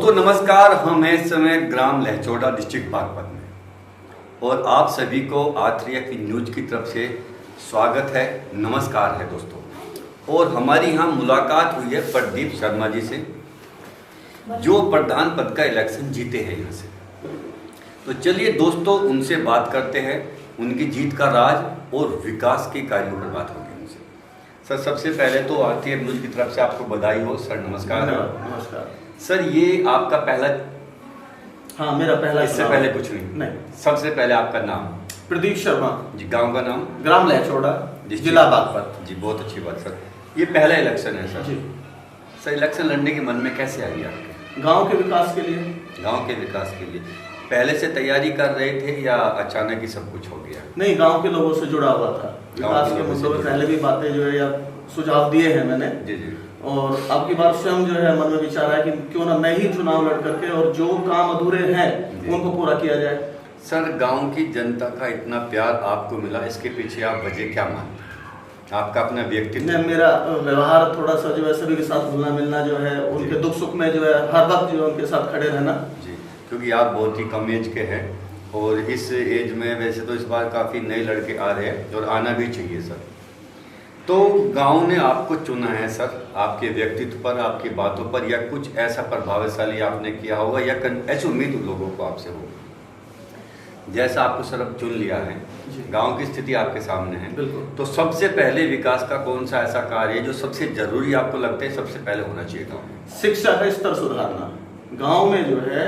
दोस्तों नमस्कार, हम हैं इस समय ग्राम लहचोड़ा डिस्ट्रिक्ट बागपत में और आप सभी को आर3 न्यूज की तरफ से स्वागत है, नमस्कार है दोस्तों। और हमारी यहाँ मुलाकात हुई है प्रदीप शर्मा जी से, जो प्रधान पद का इलेक्शन जीते हैं यहाँ से। तो चलिए दोस्तों उनसे बात करते हैं, उनकी जीत का राज और विकास के कार्यों पर बात होगी उनसे। सर सबसे पहले तो आर3 न्यूज की तरफ से आपको बधाई हो सर, नमस्कार। नमस्कार सर, ये आपका पहला? हाँ, मेरा पहला। इससे पहले कुछ नहीं? सबसे पहले आपका नाम? प्रदीप शर्मा जी। गांव का नाम? ग्राम लहचोड़ा, जिला बागपत जी। बहुत अच्छी बात सर। ये पहला इलेक्शन है सर जी। सर इलेक्शन लड़ने के मन में कैसे आई आपके? गांव के विकास के लिए। गांव के विकास के लिए पहले से तैयारी कर रहे थे या अचानक ही सब कुछ हो गया? नहीं, गांव के लोगों से जुड़ा हुआ था। विकास के मुद्दों में पहले भी बातें जो है या सुझाव दिए हैं मैंने जी जी। और अब की बार स्वयं जो है मन में विचार है कि क्यों ना मैं ही चुनाव लड़ करके और जो काम अधूरे हैं उनको पूरा किया जाए। सर गांव की जनता का इतना प्यार आपको मिला, इसके पीछे आप वजह क्या मानते हैं? आपका अपना व्यक्तित्व? मेरा व्यवहार थोड़ा सा जो है सभी के साथ घुलना मिलना जो है, उनके दुख सुख में जो है हर वक्त जो उनके साथ खड़े रहना जी। क्योंकि आप बहुत ही कम एज के हैं और इस एज में वैसे तो इस बार काफ़ी नए लड़के आ रहे हैं और आना भी चाहिए सर। तो गांव ने आपको चुना है सर, आपके व्यक्तित्व पर, आपकी बातों पर, या कुछ ऐसा प्रभावशाली आपने किया होगा या ऐसी उम्मीद लोगों को आपसे होगी जैसा आपको सर अब चुन लिया है, गांव की स्थिति आपके सामने है। तो सबसे पहले विकास का कौन सा ऐसा कार्य है जो सबसे जरूरी आपको लगता है सबसे पहले होना चाहिए गाँव में? शिक्षा का स्तर सुधारना। गाँव में जो है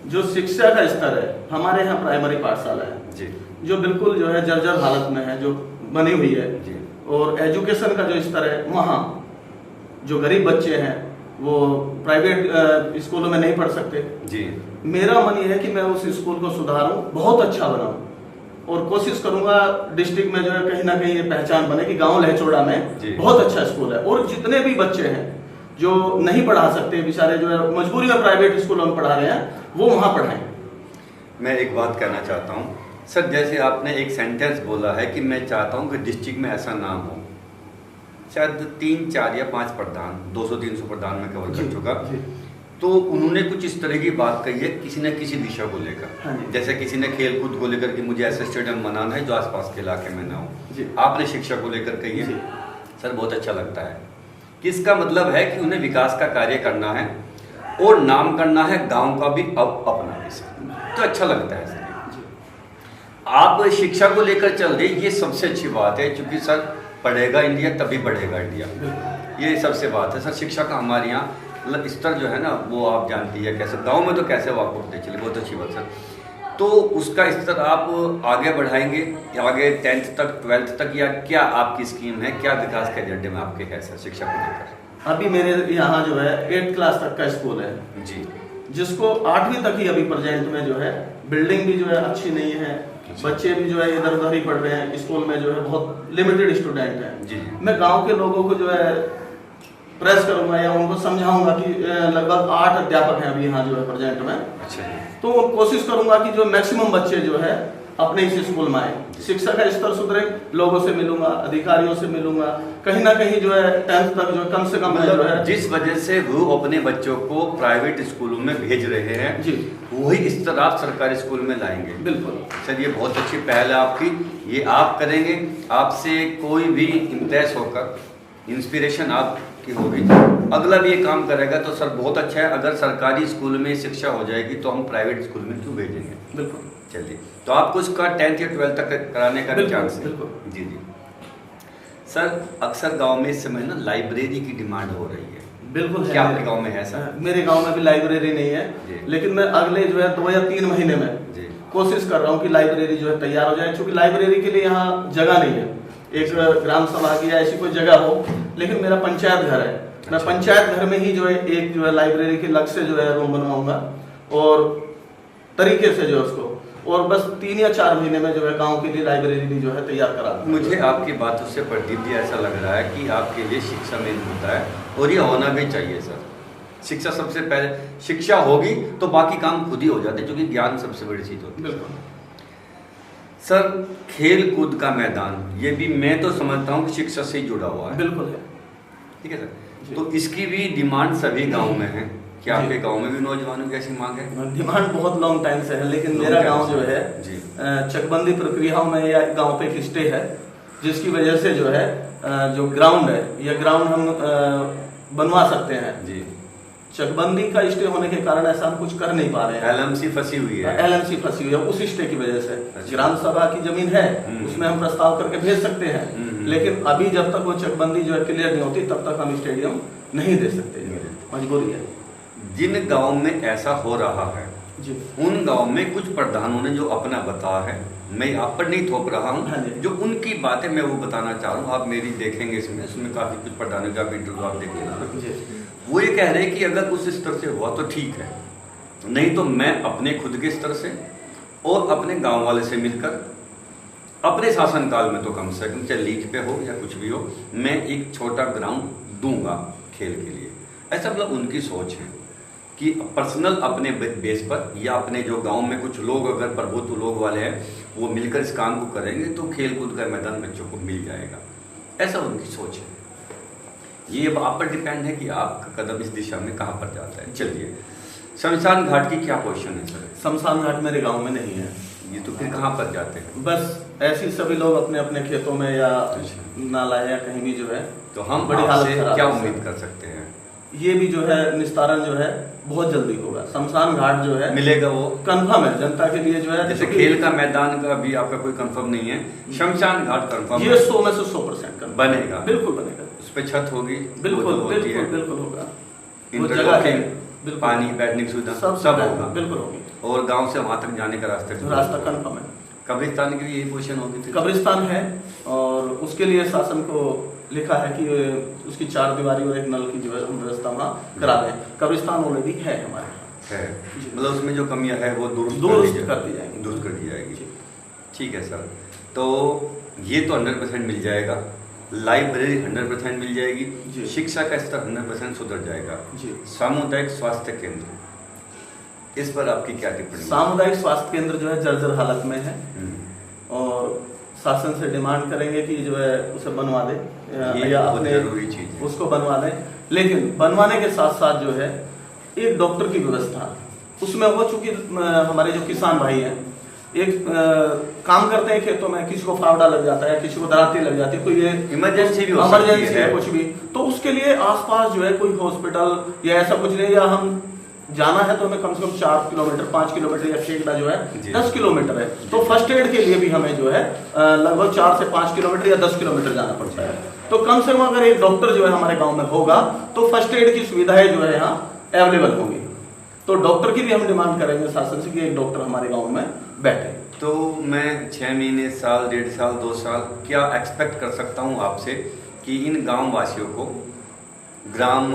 जो शिक्षा का स्तर है, हमारे यहाँ प्राइमरी पाठशाला है जी, जो बिल्कुल जो है जर्जर हालत में है, जो बनी हुई है जी। और एजुकेशन का जो स्तर है, वहाँ जो गरीब बच्चे हैं वो प्राइवेट स्कूलों में नहीं पढ़ सकते जी। मेरा मन ये है कि मैं उस स्कूल को सुधारूं, बहुत अच्छा बनाऊं और कोशिश करूंगा डिस्ट्रिक्ट में जो है कहीं ना कहीं ये पहचान बने कि गांव लहचोड़ा में बहुत अच्छा स्कूल है। और जितने भी बच्चे हैं जो नहीं पढ़ा सकते, बेचारे जो है मजबूरी में प्राइवेट स्कूलों में पढ़ा रहे हैं, वो वहाँ पढ़ाएं। मैं एक बात कहना चाहता हूँ सर, जैसे आपने एक सेंटेंस बोला है कि मैं चाहता हूँ कि डिस्ट्रिक्ट में ऐसा नाम हो, शायद 3, 4 या 5 प्रधान, 200-300 प्रधान में कवर कर चुका, तो उन्होंने कुछ इस तरह की बात कही है किसी न किसी विषय को लेकर। जैसे किसी ने खेल कूद को लेकर कि मुझे ऐसा स्टेडियम बनाना है जो आसपास के इलाके में ना हो, आपने शिक्षा को लेकर कही है सर, बहुत अच्छा लगता है कि इसका मतलब है कि उन्हें विकास का कार्य करना है और नाम करना है गाँव का भी अब अपना भी सर, तो अच्छा लगता है सर। आप शिक्षा को लेकर चल रहे, ये सबसे अच्छी बात है, क्योंकि सर पढ़ेगा इंडिया तभी बढ़ेगा इंडिया, ये सबसे बात है सर। शिक्षा का हमारे यहाँ स्तर जो है ना वो आप जानती है कैसे, गांव में तो कैसे वाक उठते चले, बहुत अच्छी बात सर। तो उसका स्तर आप आगे बढ़ाएंगे आगे 10th तक 12th तक, या क्या आपकी स्कीम है, क्या विकास के एजेंडे में आपके है सर शिक्षा को लेकर? अभी मेरे यहाँ जो है 8th क्लास तक का स्कूल है जी, जिसको 8वीं तक ही अभी प्रेजेंट में जो है बिल्डिंग भी जो है अच्छी नहीं है, बच्चे भी जो है इधर उधर ही पढ़ रहे हैं, स्कूल में जो है बहुत लिमिटेड स्टूडेंट हैं जी। मैं गांव के लोगों को जो है प्रेस करूंगा या उनको समझाऊंगा कि लगभग 8 अध्यापक हैं अभी यहाँ जो है प्रेजेंट में। अच्छा। तो कोशिश करूंगा कि जो मैक्सिमम बच्चे जो है अपने इस स्कूल में आए, शिक्षा का स्तर सुधरे, लोगों से मिलूंगा, अधिकारियों से मिलूंगा, कहीं ना कहीं जो है 10th तक जो कम से कम जो है, जिस वजह से वो अपने बच्चों को प्राइवेट स्कूलों में भेज रहे हैं जी, वही स्तर आप सरकारी स्कूल में लाएंगे। बिल्कुल सर, ये बहुत अच्छी पहल है आपकी, ये आप करेंगे, आपसे कोई भी इम्प्रेस होकर इंस्पिरेशन आपकी होगी, अगला भी ये काम करेगा, तो सर बहुत अच्छा है। अगर सरकारी स्कूल में शिक्षा हो जाएगी तो हम प्राइवेट स्कूल में क्यों भेजेंगे? बिल्कुल। चलिए, तो आपको इसका 10th या 12th तक कराने का भी चांस है? जी जी सर। अक्सर गांव में इस समय ना लाइब्रेरी की डिमांड हो रही है, बिल्कुल। क्या आपके गांव में है सर? मेरे गांव में भी लाइब्रेरी नहीं है, लेकिन मैं अगले जो है 2 या 3 महीने में कोशिश कर रहा हूँ कि लाइब्रेरी जो है तैयार हो जाए, क्योंकि लाइब्रेरी के लिए यहाँ जगह नहीं है। एक ग्राम सभा की या ऐसी कोई जगह हो, लेकिन मेरा पंचायत घर है, मैं पंचायत घर में ही जो है एक जो है लाइब्रेरी के लक्ष्य से जो है रूम बनवाऊंगा और तरीके से जो है उसको, और बस 3 या 4 महीने में जो है गांव के लिए लाइब्रेरी जो है तैयार करा दूंगा। मुझे आपकी बातों से प्रदीप जी ऐसा लग रहा है कि आपके लिए शिक्षा मेन होता है और ये होना भी चाहिए सर। शिक्षा सबसे पहले, शिक्षा होगी तो बाकी काम खुद ही हो जाते, क्योंकि ज्ञान सबसे बड़ी चीज होती है। बिल्कुल सर। खेल कूद का मैदान, ये भी मैं तो समझता हूँ कि शिक्षा से ही जुड़ा हुआ है। बिल्कुल है, ठीक है सर। तो इसकी भी डिमांड सभी गाँव में है क्या आपके गांव में भी नौजवानों की ऐसी मांग है? डिमांड बहुत लॉन्ग टाइम से है, लेकिन मेरा गांव जो है चकबंदी प्रक्रियाओं में या गांव पे एक स्टे है, जिसकी वजह से जो है जो ग्राउंड है, यह ग्राउंड हम बनवा सकते हैं जी। चकबंदी का स्टे होने के कारण ऐसा हम कुछ कर नहीं पा रहे हैं। एलएमसी फंसी हुई है, एलएमसी फंसी हुई है उस स्टे की वजह से। ग्राम सभा की जमीन है, उसमें हम प्रस्ताव करके भेज सकते हैं, लेकिन अभी जब तक वो चकबंदी जो है क्लियर नहीं होती तब तक हम स्टेडियम नहीं दे सकते, मजबूरी है। जिन गांव में ऐसा हो रहा है जी, उन गांव में कुछ प्रधानों ने जो अपना बताया है, मैं आप पर नहीं थोप रहा हूँ, जो उनकी बातें मैं वो बताना चाह रहा हूँ, आप मेरी देखेंगे इसमें काफी कुछ प्रधानों का इंटरव्यू आप देख लेना। वो ये कह रहे हैं कि अगर उस स्तर से हुआ तो ठीक है, नहीं तो मैं अपने खुद के स्तर से और अपने गांव वाले से मिलकर अपने शासनकाल में तो कम से कम चाहे लीग पे हो या कुछ भी हो, मैं एक छोटा ग्राउंड दूंगा खेल के लिए। ऐसा मतलब उनकी सोच है कि पर्सनल अपने बेस पर या अपने जो गांव में कुछ लोग अगर प्रभुत्व लोग वाले हैं वो मिलकर इस काम को करेंगे तो खेल कूद का मैदान बच्चों को मिल जाएगा, ऐसा उनकी सोच है। ये अब आप पर डिपेंड है कि आपका कदम इस दिशा में कहाँ पर जाता है। चलिए, शमशान घाट की क्या पोजीशन है सर? शमशान घाट मेरे गांव में नहीं है। ये तो फिर कहाँ पर जाते हैं? बस ऐसे सभी लोग अपने अपने खेतों में या नाला या कहीं भी जो है, तो हम बड़ी हालत खराब क्या उम्मीद कर सकते हैं? ये भी जो है निस्तारण जो है बहुत जल्दी होगा। शमशान घाट जो है मिलेगा, वो कंफर्म है जनता के लिए जो है। जैसे खेल का मैदान का भी आपका कोई कंफर्म नहीं है, शमशान घाट कंफर्म ये 100 में से 100% बनेगा, बिल्कुल बनेगा। उस पे छत होगी, बिल्कुल बिल्कुल बिल्कुल होगा, इंटरलॉकिंग, पानी, बैठने की सुविधा सब होगा, बिल्कुल होगी। और गांव से वहां तक जाने का रास्ता कंफर्म है। कब्रिस्तान की भी यही पोजीशन होगी? कब्रिस्तान है और उसके लिए शासन को लिखा है कि उसकी 4 दीवारी और एक नल की जो है व्यवस्था वहाँ करा दें। कब्रिस्तान ऑलरेडी है हमारे है, मतलब उसमें जो कमियां है वो दुरुस्त कर दी जाएगी, दूर कर दी जाएगी। ठीक है सर, तो ये तो 100% मिल जाएगा, लाइब्रेरी 100% मिल जाएगी, शिक्षा का स्तर 100% सुधर जाएगा। सामुदायिक स्वास्थ्य केंद्र, इस पर आपकी क्या टिप्पणी? सामुदायिक स्वास्थ्य केंद्र जो है जर्जर हालत में है और शासन से डिमांड करेंगे कि जो है उसे बनवा दे या अपने जरूरी चीज उसको बनवा दें, लेकिन बनवाने के साथ साथ जो है एक डॉक्टर की व्यवस्था उसमें हो, चूंकि हमारे जो किसान भाई हैं एक काम करते हैं खेतों में, किसी को फावड़ा लग जाता है, किसी को दराती लग जाती है, कोई ये इमरजेंसी है कुछ भी, तो उसके लिए आसपास जो है कोई हॉस्पिटल या ऐसा कुछ नहीं, या हम जाना है तो हमें कम से कम 4 किलोमीटर 5 किलोमीटर या खेगड़ा जो है 10 किलोमीटर है, तो फर्स्ट एड के लिए भी हमें जो है लगभग 4 से 5 किलोमीटर या 10 किलोमीटर जाना पड़ता है। तो कम से कम अगर एक डॉक्टर जो है हमारे गांव में होगा तो फर्स्ट एड की सुविधाएं जो है यहाँ अवेलेबल होंगी। तो डॉक्टर की भी हम डिमांड करेंगे शासन से कि एक डॉक्टर हमारे गाँव में बैठे। तो मैं 6 महीने, साल, 1.5 साल, 2 साल क्या एक्सपेक्ट कर सकता हूँ आपसे कि इन गाँव वासियों को, ग्राम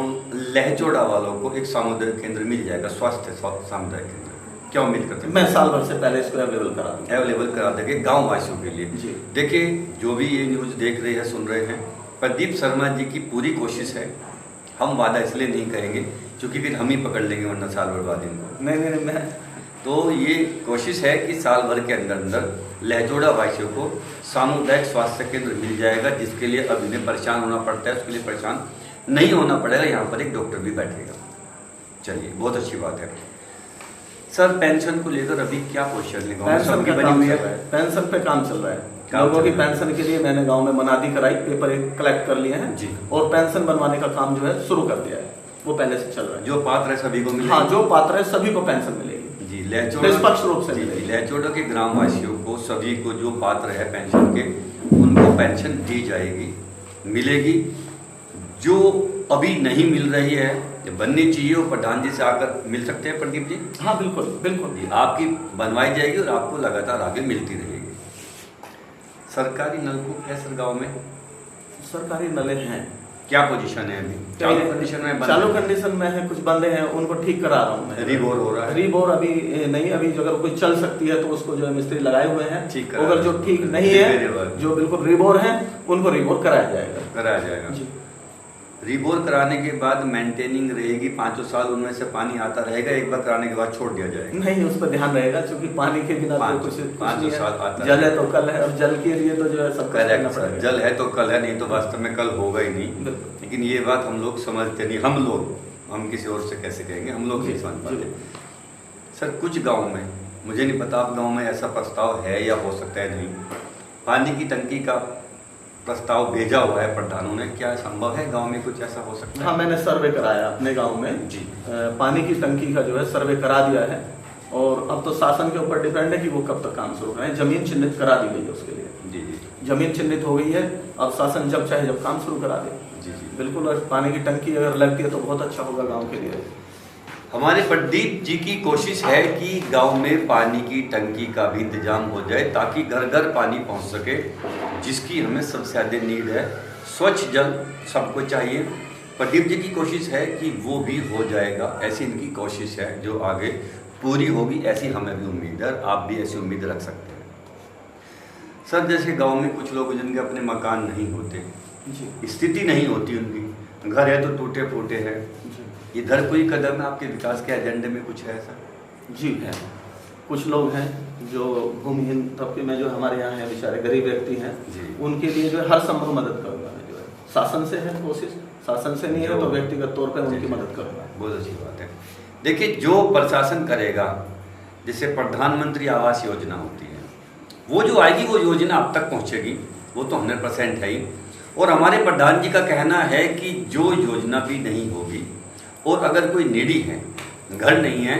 लहचोड़ा वालों को एक सामुदायिक केंद्र मिल जाएगा, स्वास्थ्य सामुदायिक केंद्र, क्या उम्मीद करते हैं? मैं साल भर से पहले इसको अवेलेबल करा देंगे गांव वासियों के लिए। देखिए, जो भी ये न्यूज़ देख रहे हैं, सुन रहे हैं, प्रदीप शर्मा जी की पूरी कोशिश है, हम वादा इसलिए नहीं करेंगे क्योंकि फिर हम ही पकड़ लेंगे, वरना साल भर बाद इनको नहीं। तो ये कोशिश है कि साल भर के अंदर अंदर लहचोड़ा वासियों को सामुदायिक स्वास्थ्य केंद्र मिल जाएगा, जिसके लिए अब इन्हें परेशान होना पड़ता है, उसके लिए परेशान नहीं होना पड़ेगा, यहाँ पर एक डॉक्टर भी बैठेगा। चलिए, बहुत अच्छी बात है सर। पेंशन को लेकर अभी क्या पोजीशन है? पेंशन पे काम चल रहा है, लोगों की पेंशन के लिए मैंने गांव में मनादी कराई, पेपर कलेक्ट कर लिए हैं जी, और पेंशन बनवाने का काम जो है शुरू कर दिया है, वो पहले से चल रहा है। जो पात्र है सभी को मिलेगी? हाँ, जो पात्र है सभी को पेंशन मिलेगी जी, निष्पक्ष रूप से मिलेगी। लहचोड़ा के ग्रामवासियों को, सभी को जो पात्र है पेंशन के, उनको पेंशन दी जाएगी, मिलेगी। जो अभी नहीं मिल रही है, जो बननी चाहिए, वो प्रधान जी से आकर मिल सकते हैं प्रदीप जी? हाँ, बिल्कुल बिल्कुल जी, आपकी बनवाई जाएगी और आपको लगातार आगे मिलती रहेगी। सरकारी नलकूप है सर गांव में? सरकारी नले हैं। क्या पोजीशन है अभी? चालू कंडीशन में? चालू कंडीशन में है, कुछ बंदे हैं, उनको ठीक करा रहा हूँ मैं। रिबोर हो रहा है? रिबोर अभी नहीं, अभी अगर कोई चल सकती है तो उसको जो है मिस्त्री लगाए हुए हैं, अगर जो ठीक नहीं है, जो बिल्कुल रिबोर है, उनको रिबोर कराया जाएगा जी। रिबोर कराने के बाद मेंटेनिंग रहेगी 5 साल, उनमें से पानी आता रहेगा, एक बार कराने के बाद छोड़ दिया जाएगा? नहीं, उस पर ध्यान रहेगा, क्योंकि पानी के बिना तो कुछ 5 साल आता जल है तो कल है, और जल के लिए तो जो है सब जल है तो कल है, नहीं तो वास्तव में कल होगा ही नहीं। लेकिन ये बात हम लोग समझते नहीं, हम लोग हम किसी और से कैसे कहेंगे, हम लोग नहीं समझ पाते। सर कुछ गांव में, मुझे नहीं पता आप गांव में ऐसा प्रस्ताव है या हो सकता है नहीं, पानी की टंकी का प्रस्ताव भेजा हुआ है प्रधानों ने, क्या संभव है गांव में कुछ ऐसा हो सकता है? हाँ, मैंने सर्वे कराया अपने गांव में जी। पानी की टंकी का जो है सर्वे करा दिया है, और अब तो शासन के ऊपर डिपेंड है कि वो कब तक काम शुरू करें। जमीन चिन्हित करा दी गई है उसके लिए। जी जी। जमीन चिन्हित हो गई है, अब शासन जब चाहे जब काम शुरू करा दे। जी जी बिल्कुल, और पानी की टंकी अगर लगती है तो बहुत अच्छा होगा गांव के लिए। हमारे प्रदीप जी की कोशिश है कि गांव में पानी की टंकी का भी इंतजाम हो जाए ताकि घर घर पानी पहुंच सके, जिसकी हमें सबसे ज़्यादा नीड है। स्वच्छ जल सबको चाहिए। प्रदीप जी की कोशिश है कि वो भी हो जाएगा, ऐसी इनकी कोशिश है, जो आगे पूरी होगी ऐसी हमें भी उम्मीद है। आप भी ऐसी उम्मीद रख सकते हैं। सर जैसे गांव में कुछ लोग जिनके अपने मकान नहीं होते, जी स्थिति नहीं होती उनकी, घर है तो टूटे फूटे हैं, जी इधर कोई कदम है आपके विकास के एजेंडे में कुछ है ऐसा? जी है। कुछ लोग हैं जो भूमिहीन तबके में जो हमारे यहाँ हैं, बेचारे गरीब व्यक्ति हैं, जी। उनके लिए जो है हर संभव मदद करूँगा मैं। जो है शासन से है कोशिश, शासन से नहीं है तो व्यक्तिगत तौर पर उनकी मदद करूँगा। बहुत अच्छी बात है। देखिए जो प्रशासन करेगा, जैसे प्रधानमंत्री आवास योजना होती है, वो जो आएगी वो योजना अब तक पहुँचेगी, वो तो 100% है ही। और हमारे प्रधान जी का कहना है कि जो योजना भी नहीं होगी और अगर कोई नीडी है, घर नहीं है,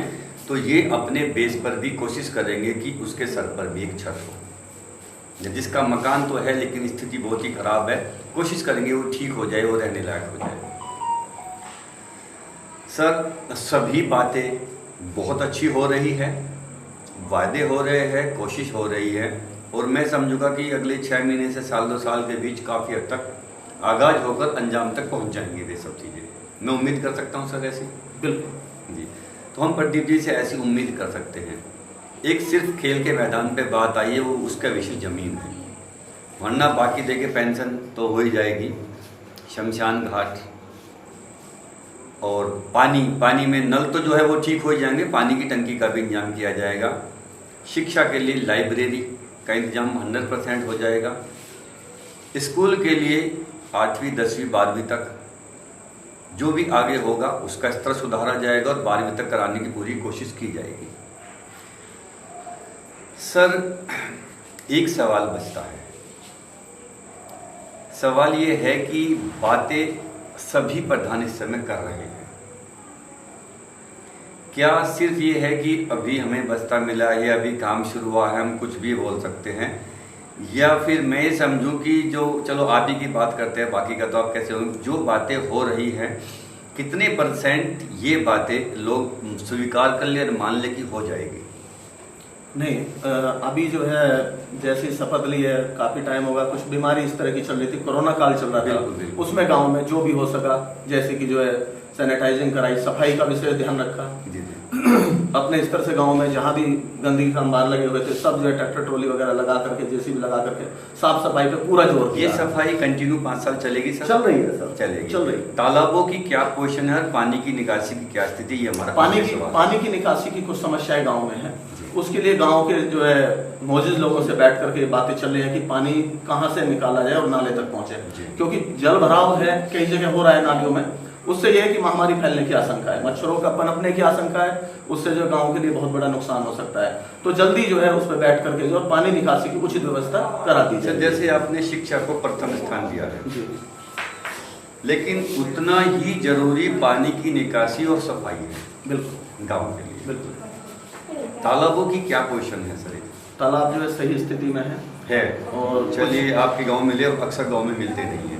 तो ये अपने बेस पर भी कोशिश करेंगे कि उसके सर पर भी एक छत हो। जिसका मकान तो है लेकिन स्थिति बहुत ही खराब है, कोशिश करेंगे वो ठीक हो जाए, वो रहने लायक हो जाए। सर सभी बातें बहुत अच्छी हो रही है, वादे हो रहे हैं, कोशिश हो रही है, और मैं समझूंगा कि अगले 6 महीने से साल 2 साल के बीच काफ़ी हद तक आगाज होकर अंजाम तक पहुंच जाएंगे ये सब चीज़ें। मैं उम्मीद कर सकता हूं सर ऐसी? बिल्कुल जी। तो हम प्रदीप जी से ऐसी उम्मीद कर सकते हैं। एक सिर्फ खेल के मैदान पे बात आई है, वो उसका विषय ज़मीन है, वरना बाकी देखे पेंशन तो हो ही जाएगी, शमशान घाट और पानी में नल तो जो है वो ठीक हो जाएंगे, पानी की टंकी का भी इंतजाम किया जाएगा। शिक्षा के लिए लाइब्रेरी का इंतजाम 100% हो जाएगा। स्कूल के लिए 8वीं 10वीं 12वीं तक जो भी आगे होगा उसका स्तर सुधारा जाएगा और 12वीं तक कराने की पूरी कोशिश की जाएगी। सर एक सवाल बचता है, सवाल ये है कि बातें सभी प्रधान इस समय कर रहे हैं, क्या सिर्फ ये है कि अभी हमें बस्ता मिला है, अभी काम शुरू हुआ है, हम कुछ भी बोल सकते हैं, या फिर मैं ये समझूं कि जो चलो आप ही की बात करते हैं, बाकी का तो आप कैसे होंगे, जो बातें हो रही हैं कितने % ये बातें लोग स्वीकार कर ले और मान ले कि हो जाएगी? नहीं, अभी जो है जैसे शपथ ली है, काफी टाइम होगा, कुछ बीमारी इस तरह की चल रही थी, कोरोना काल चल रहा था, उसमें गांव में जो भी हो सका, जैसे कि जो है सैनिटाइजिंग कराई, सफाई का विशेष ध्यान रखा। जी जी। अपने स्तर से गांव में जहां भी गंदगी का अंबार लगे हुए थे, सब जो है ट्रैक्टर ट्रॉली वगैरह लगा करके, जेसीबी लगा करके साफ सफाई पे पूरा जोर दिया। ये सफाई कंटिन्यू 5 साल चलेगी सर? चल रही है सर, चलेगी, चल रही। तालाबों की क्या पोजीशन है, पानी की निकासी की क्या स्थिति, ये हमारा पानी की निकासी की कुछ समस्याएं गाँव में है। उसके लिए गांव के जो है मौजूद लोगों से बैठ करके बातें चल रही है कि पानी कहां से निकाला जाए और नाले तक पहुंचे, क्योंकि जल भराव है, कई जगह हो रहा है नालियों में, उससे यह है कि महामारी फैलने की आशंका है, मच्छरों का पनपने की आशंका है, उससे जो गांव के लिए बहुत बड़ा नुकसान हो सकता है। तो जल्दी जो है उस पर बैठ करके जो पानी निकासी की उचित व्यवस्था करा दी जाए। जैसे आपने शिक्षा को प्रथम स्थान दिया है जी, लेकिन उतना ही जरूरी पानी की निकासी और सफाई है बिल्कुल गाँव के लिए। बिल्कुल। तालाबों की क्या पोजीशन है सर? तालाब जो है सही स्थिति में है और चलिए आपके गांव में ले, अक्सर गांव में मिलते नहीं है,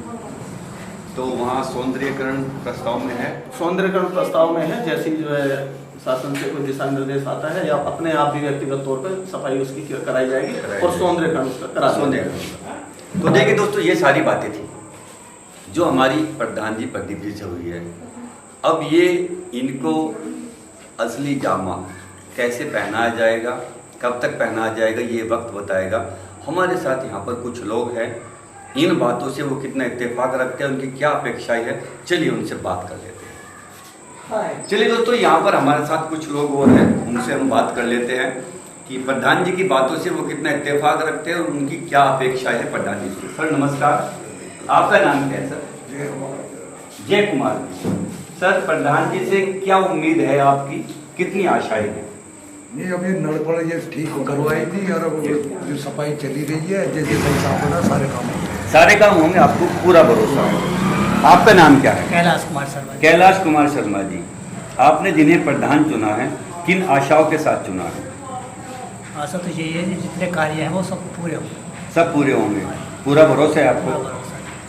तो वहाँ सौंदर्यीकरण प्रस्ताव में है? सौंदर्यीकरण प्रस्ताव में है, जैसी जो है शासन से कोई दिशा निर्देश आता है या अपने आप भी व्यक्तिगत तौर पर सफाई उसकी कराई जाएगी और सौंदर्यीकरण उसका करा सौंदर्यीकरण। तो देखिए दोस्तों, ये सारी बातें थी जो हमारी प्रधान जी प्रदीप जी से हुई है। अब ये इनको असली जामा कैसे पहनाया जाएगा, कब तक पहनाया जाएगा, ये वक्त बताएगा। हमारे साथ यहाँ पर कुछ लोग हैं, इन बातों से वो कितना इत्तेफाक रखते हैं, उनकी क्या अपेक्षाएं है, चलिए उनसे बात कर लेते हैं। चलिए दोस्तों, यहाँ पर हमारे साथ कुछ लोग और हैं, उनसे हम बात कर लेते हैं कि प्रधान जी की बातों से वो कितना इत्तेफाक रखते हैं और उनकी क्या अपेक्षा है प्रधान जी से। सर नमस्कार, आपका नाम क्या है सर? जय कुमार। सर, प्रधान जी से क्या उम्मीद है आपकी, कितनी आशाएं हैं? नहीं, अभी नल पड़ ये ठीक करवाई थी और अब जो सफाई चली रही है, जैसे पैसा बना सारे काम होंगे। सारे काम होंगे, आपको पूरा भरोसा है। आपका नाम क्या है? कैलाश कुमार शर्मा। कैलाश कुमार शर्मा जी, आपने जिन्हें प्रधान चुना है, किन आशाओं के साथ चुना है? आशा तो यही है कि जितने कार्य हैं वो सब पूरे हों। सब पूरे होंगे, पूरा भरोसा है आपको?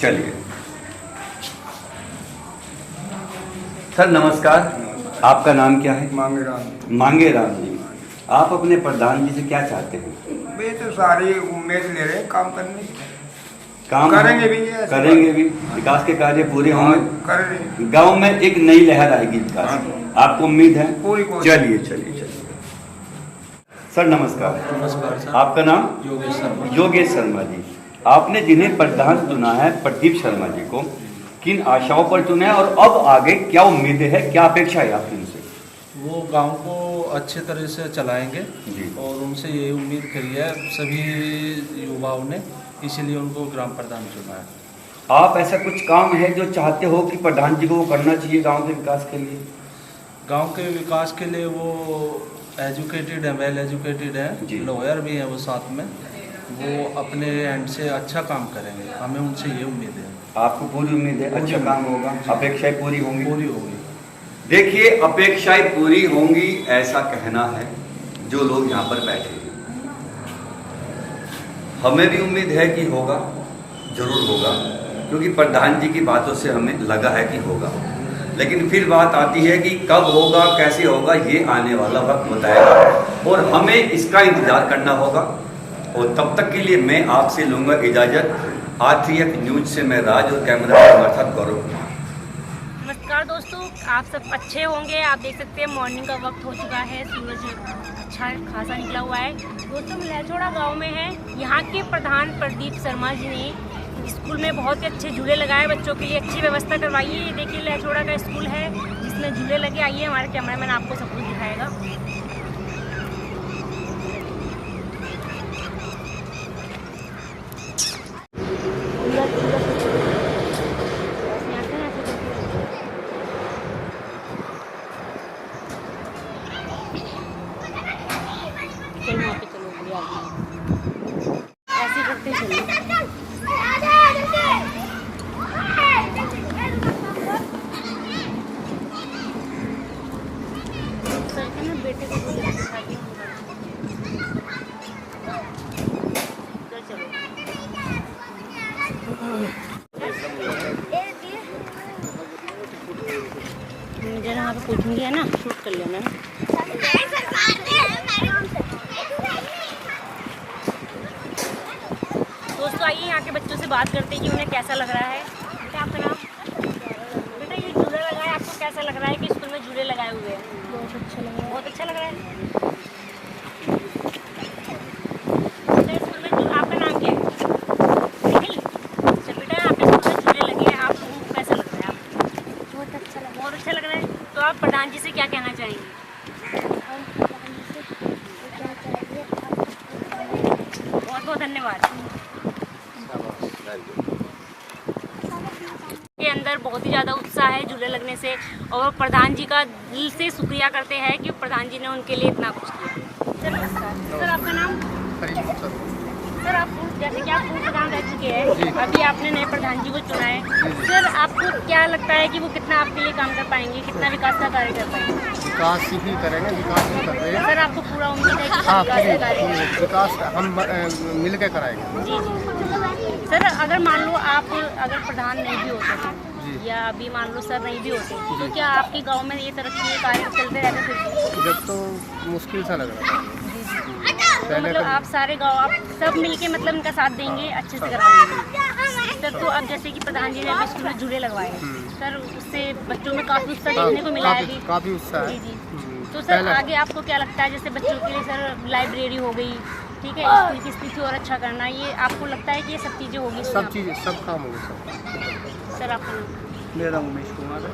चलिए सर, नमस्कार। आपका नाम क्या है? मांगेराम। मांगेराम जी, आप अपने प्रधान जी से क्या चाहते हैं? वे तो सारी उम्मीद ले रहे हैं काम करने की। काम करेंगे भी, ये ऐसी करेंगे भी, विकास के कार्य पूरे होंगे। कर रहे हैं। गांव में एक नई लहर आएगी विकास की, आपको उम्मीद है? पूरी कोशिश। चलिए चलिए चलिए। सर नमस्कार। नमस्कार सर। आपका नाम? योगेश शर्मा। योगेश शर्मा जी, आपने जिन्हें प्रधान चुना है, प्रदीप शर्मा जी को, किन आशाओं पर चुना है और अब आगे क्या उम्मीदें है, क्या अपेक्षा है आपकी उनसे? वो गांव को अच्छे तरह से चलाएंगे जी। और उनसे ये उम्मीद करी है सभी युवाओं ने, इसीलिए उनको ग्राम प्रधान चुना है। आप ऐसा कुछ काम है जो चाहते हो कि प्रधान जी को वो करना चाहिए गांव के विकास के लिए? गांव के विकास के लिए वो एजुकेटेड है, वेल एजुकेटेड जी। है, लॉयर भी है वो साथ में, वो अपने एंड से अच्छा काम करेंगे, हमें उनसे ये उम्मीद है। आपको पूरी उम्मीद है अच्छा काम होगा, अपेक्षाएं पूरी होंगी? पूरी होगी। देखिए, अपेक्षाएं पूरी होंगी ऐसा कहना है जो लोग यहाँ पर बैठे हैं। हमें भी उम्मीद है कि होगा, जरूर होगा, क्योंकि प्रधान जी की बातों से हमें लगा है कि होगा। लेकिन फिर बात आती है कि कब होगा, कैसे होगा, ये आने वाला वक्त बताएगा और हमें इसका इंतजार करना होगा। और तब तक के लिए मैं आपसे लूँगा इजाज़त। R3F न्यूज से मैं राज और कैमरा हमारे साथ गौरव कुमार। नमस्कार दोस्तों, आप सब अच्छे होंगे। आप देख सकते हैं मॉर्निंग का वक्त हो चुका है, सूरज अच्छा खासा निकला हुआ है। दोस्तों, हम लहचोड़ा गांव में हैं। यहाँ के प्रधान प्रदीप शर्मा जी ने स्कूल में बहुत ही अच्छे झूले लगाए, बच्चों के लिए अच्छी व्यवस्था करवाई है। ये देखिए लहचोड़ा का स्कूल है जिसमें झूले लगे। आइए, हमारे कैमरामैन आपको सब कुछ दिखाएगा। ऐसे करते चलिए। बेटे को दिखाती हूँ। चलो मुझे यहाँ पे पूछूंगी है ना, शूट कर लेना। दोस्तों, आइए यहाँ के बच्चों से बात करते हैं कि उन्हें कैसा लग रहा है। क्या आपका नाम? बेटा, ये झूले लगाए, आपको कैसा लग रहा है कि स्कूल में झूले लगाए हुए हैं? बहुत अच्छा लग रहा है। बहुत अच्छा लग रहा है। तो स्कूल में आपका नाम क्या है? अच्छा बेटा, आपके स्कूल में झूले लगे हैं, आप लोगों को कैसा लग रहा है? आपको बहुत अच्छा लग रहा है। बहुत अच्छा लग रहा है। तो आप प्रधान जी से क्या कहना चाहेंगे? बहुत बहुत धन्यवाद। के अंदर बहुत ही ज़्यादा उत्साह है झूले लगने से, और प्रधान जी का दिल से शुक्रिया करते हैं कि प्रधान जी ने उनके लिए इतना कुछ किया। सर नमस्कार। सर आपका नाम? सर, आप जैसे कि आप पूर्व प्रधान रह चुके हैं, अभी आपने नए प्रधान जी को चुना है। सर, आपको क्या लगता है कि वो कितना आपके लिए काम कर पाएंगे, कितना विकास का कार्य कर पाएंगे? विकास ही करेंगे, विकास ही कर रहे हैं। सर, आपको पूरा उम्मीद है कि हाँ, विकास का कार्य करेंगे? विकास हम मिल के कराएंगे। जी जी। सर, अगर मान लो आप अगर प्रधान नहीं भी होते थे या अभी मान लो सर नहीं भी होते, तो क्या आपके गांव में ये तरक्की के कार्य चलते रहते थे? जब तो मुश्किल सा लग रहा था। तो मतलब आप सारे गांव आप सब मिलके मतलब इनका साथ देंगे, अच्छे से करवाएंगे। सर, तो अब जैसे कि प्रधान जी ने अभी स्कूल में झूले लगवाए, सर उससे बच्चों में काफ़ी उत्साह देखने को मिला है। काफ़ी उत्साह है। जी जी। तो सर आगे आपको क्या लगता है, जैसे बच्चों के लिए सर लाइब्रेरी हो गई, ठीक है, स्कूल की स्थिति और अच्छा करना, ये आपको लगता है कि ये सब चीज़ें होगी? सब काम होंगे सब। सर आपका नाम? मेरा उमेश कुमार है।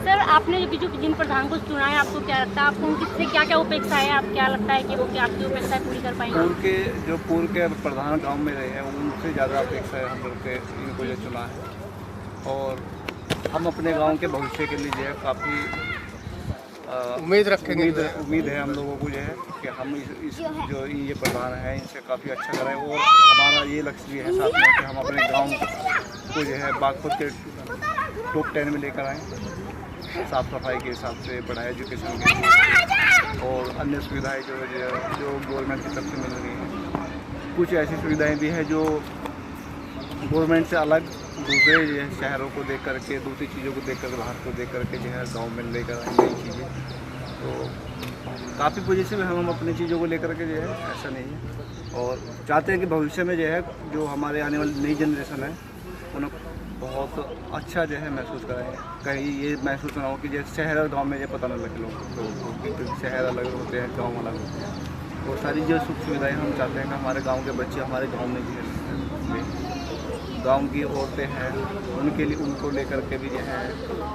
सर, आपने जो जिन प्रधान को चुना है, आपको क्या लगता है, आपको उनसे क्या क्या अपेक्षा है? आप क्या लगता है कि वो क्या आपकी अपेक्षाएं पूरी कर पाएंगे? पूर्व के प्रधान गांव में रहे हैं, उनसे ज़्यादा अपेक्षा है हम लोग के, इनको जो चुना है। और हम अपने गांव के भविष्य के लिए जो है काफ़ी उम्मीद रखेंगे उम्मीद है हम लोगों को जो है कि हम इस जो ये प्रधान है इनसे काफ़ी अच्छा कराएं और हमारा ये लक्ष्य भी है साथ में कि हम अपने गांव को जो है बागपत के टॉप 10 में लेकर आएँ, साफ़ सफाई के हिसाब से, पढ़ाई एजुकेशन के लिए और अन्य सुविधाएँ जो गवर्नमेंट की तरफ से मिल रही हैं। कुछ ऐसी सुविधाएँ भी हैं जो गवर्नमेंट से अलग दूसरे जो है शहरों को देख करके, दूसरी चीज़ों को देख करके, बाहर को देख करके जो है गाँव में लेकर आए नई चीज़ें। तो काफ़ी पॉजिटिव है हम अपनी चीज़ों को लेकर के जो है, ऐसा नहीं है। और चाहते हैं कि भविष्य में जो है जो हमारे आने वाली नई जनरेशन है उन्हें बहुत अच्छा जो है महसूस कराएं, कहीं ये महसूस ना हो कि जैसे शहर और गांव में जो पता न लगे लोगों को कि शहर अलग होते हैं, गांव अलग होते हैं। और सारी जो सुख सुविधाएं हम चाहते हैं कि हमारे गांव के बच्चे हमारे गांव में जो है, गांव की औरतें हैं उनके लिए, उनको लेकर के भी जो है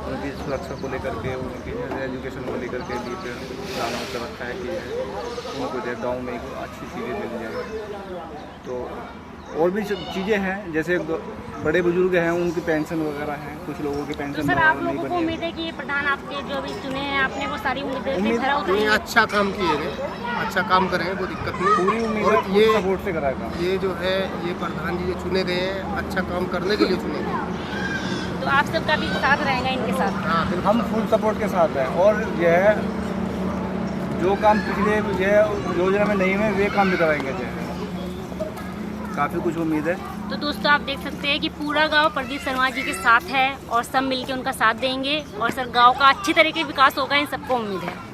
उनकी सुरक्षा को लेकर के, उनकी एजुकेशन को लेकर के भी प्लान कर रखा है कि उनको जो है गाँव में अच्छी चीज़ें मिल जाए। तो और भी चीज़ें हैं जैसे बड़े बुजुर्ग हैं उनकी पेंशन वगैरह हैं, कुछ लोगों की पेंशन तो सर आप लोगों को उम्मीद है कि ये प्रधान आपके जो भी चुने हैं आपने वो सारी उम्मीदें खरा उतरी? अच्छा काम किए गए, अच्छा काम करेंगे, कोई दिक्कत नहीं। पूरी उम्मीद और है, ये सपोर्ट से कराएगा। ये जो है ये प्रधान जी जो चुने गए हैं अच्छा काम करने के लिए चुने गए, तो आप सबका भी साथ रहेगा इनके साथ? हाँ बिल्कुल। हम फुल सपोर्ट के साथ हैं और यह जो काम पिछले जो योजना में नहीं हुए वे काम भी कराएंगे, जो है काफ़ी कुछ उम्मीद है। तो दोस्तों आप देख सकते हैं कि पूरा गांव प्रदीप शर्मा जी के साथ है और सब मिलके उनका साथ देंगे और सर गांव का अच्छी तरीके से विकास होगा, इन सबको उम्मीद है।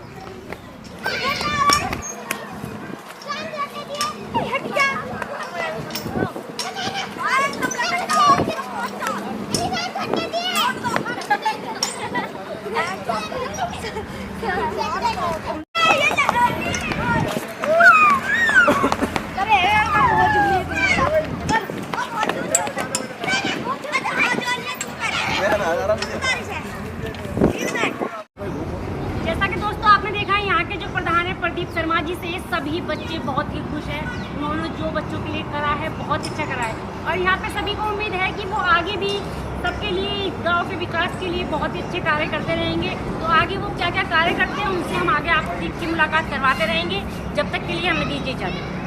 जैसा कि दोस्तों आपने देखा यहाँ के जो प्रधान है प्रदीप शर्मा जी से सभी बच्चे बहुत ही खुश हैं। उन्होंने जो बच्चों के लिए करा है बहुत अच्छा करा है और यहाँ पे सभी को उम्मीद है कि वो आगे भी सबके लिए, गांव के विकास के लिए बहुत ही अच्छे कार्य करते रहेंगे। तो आगे वो क्या क्या कार्य करते हैं उनसे हम आगे आपकी मुलाकात करवाते रहेंगे। जब तक के लिए हमें दीजिए इजाज़त।